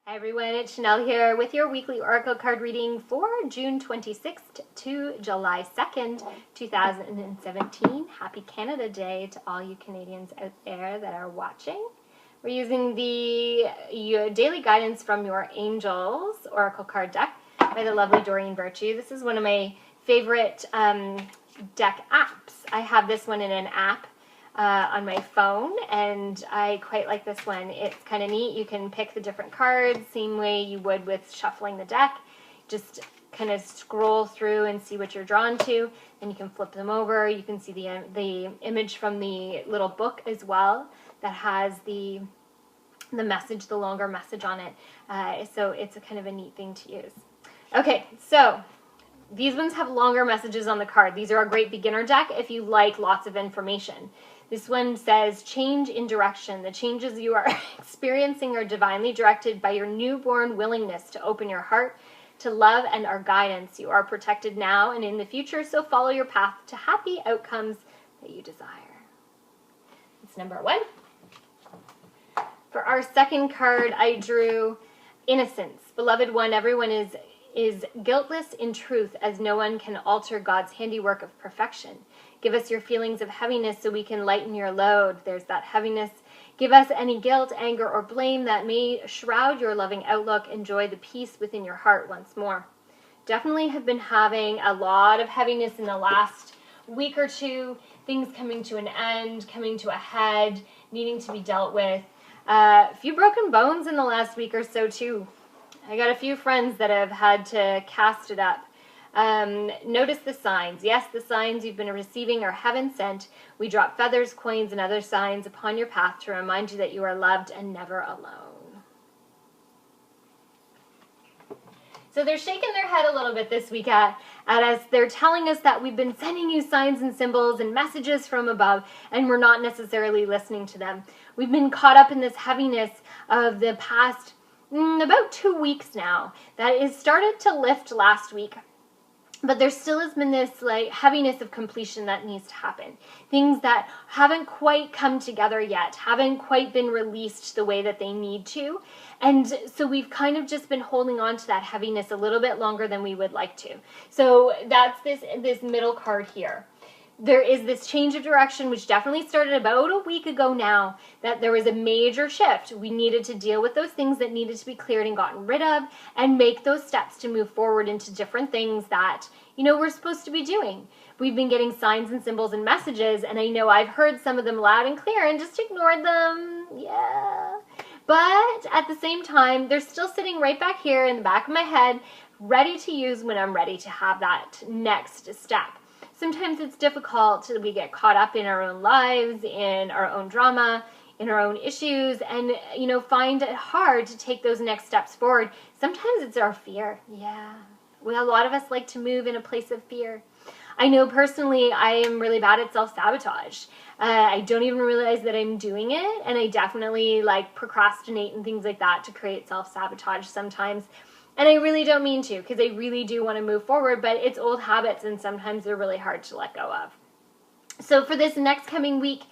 Hi everyone, it's Chanel here with your weekly Oracle card reading for June 26th to July 2nd, 2017. Happy Canada Day to all you Canadians out there that are watching. We're using the daily guidance from your Angels Oracle card deck by the lovely Doreen Virtue. This is one of my favorite deck apps. I have this one in an app on my phone, and I quite like this one. It's kind of neat. You can pick the different cards same way you would with shuffling the deck. Just kind of scroll through and see what you're drawn to, and you can flip them over. You can see the image from the little book as well that has the message, the longer message on it. So it's a kind of a neat thing to use. Okay, so these ones have longer messages on the card. These are a great beginner deck if you like lots of information. This one says, change in direction. The changes you are experiencing are divinely directed by your newborn willingness to open your heart to love and our guidance. You are protected now and in the future, so follow your path to happy outcomes that you desire. It's number one. For our second card, I drew innocence. Beloved one, everyone is guiltless in truth, as no one can alter God's handiwork of perfection. Give us your feelings of heaviness so we can lighten your load. There's that heaviness. Give us any guilt, anger, or blame that may shroud your loving outlook. Enjoy the peace within your heart once more. Definitely have been having a lot of heaviness in the last week or two. Things coming to an end, coming to a head, needing to be dealt with. A few broken bones in the last week or so too. I got a few friends that have had to cast it up. Notice the signs. Yes, the signs you've been receiving are heaven sent. We drop feathers, coins, and other signs upon your path to remind you that you are loved and never alone. So they're shaking their head a little bit this week at us. They're telling us that we've been sending you signs and symbols and messages from above, and we're not necessarily listening to them. We've been caught up in this heaviness of the past about 2 weeks now. That is started to lift last week. But there still has been this heaviness of completion that needs to happen. Things that haven't quite come together yet, haven't quite been released the way that they need to. And so we've kind of just been holding on to that heaviness a little bit longer than we would like to. So that's this middle card here. There is this change of direction, which definitely started about a week ago now, that there was a major shift. We needed to deal with those things that needed to be cleared and gotten rid of, and make those steps to move forward into different things that, we're supposed to be doing. We've been getting signs and symbols and messages, and I know I've heard some of them loud and clear and just ignored them. Yeah. But at the same time, they're still sitting right back here in the back of my head, ready to use when I'm ready to have that next step. Sometimes it's difficult. We get caught up in our own lives, in our own drama, in our own issues, and, find it hard to take those next steps forward. Sometimes it's our fear. Yeah. Well, a lot of us like to move in a place of fear. I know personally I am really bad at self-sabotage. I don't even realize that I'm doing it, and I definitely procrastinate and things like that to create self-sabotage sometimes. And I really don't mean to, because I really do want to move forward, but it's old habits, and sometimes they're really hard to let go of. So for this next coming week,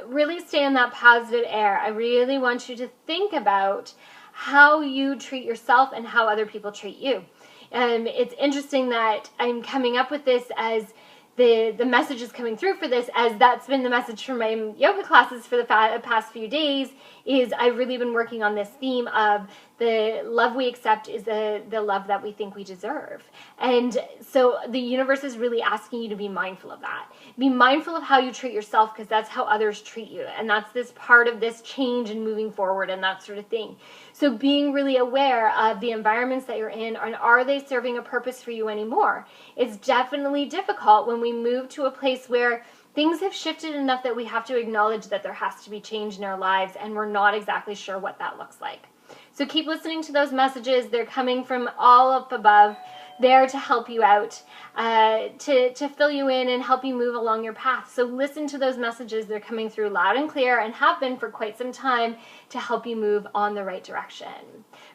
really stay in that positive air. I really want you to think about how you treat yourself and how other people treat you. It's interesting that I'm coming up with this as the message is coming through for this, as that's been the message for my yoga classes for the past few days, is I've really been working on this theme of the love we accept is the love that we think we deserve. And so the universe is really asking you to be mindful of that. Be mindful of how you treat yourself, because that's how others treat you. And that's this part of this change and moving forward and that sort of thing. So being really aware of the environments that you're in, and are they serving a purpose for you anymore? It's definitely difficult when we move to a place where things have shifted enough that we have to acknowledge that there has to be change in our lives, and we're not exactly sure what that looks like. So keep listening to those messages. They're coming from all up above, there to help you out, to fill you in and help you move along your path. So listen to those messages. They're coming through loud and clear, and have been for quite some time, to help you move on the right direction.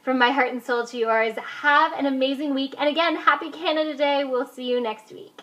From my heart and soul to yours, have an amazing week. And again, happy Canada Day. We'll see you next week.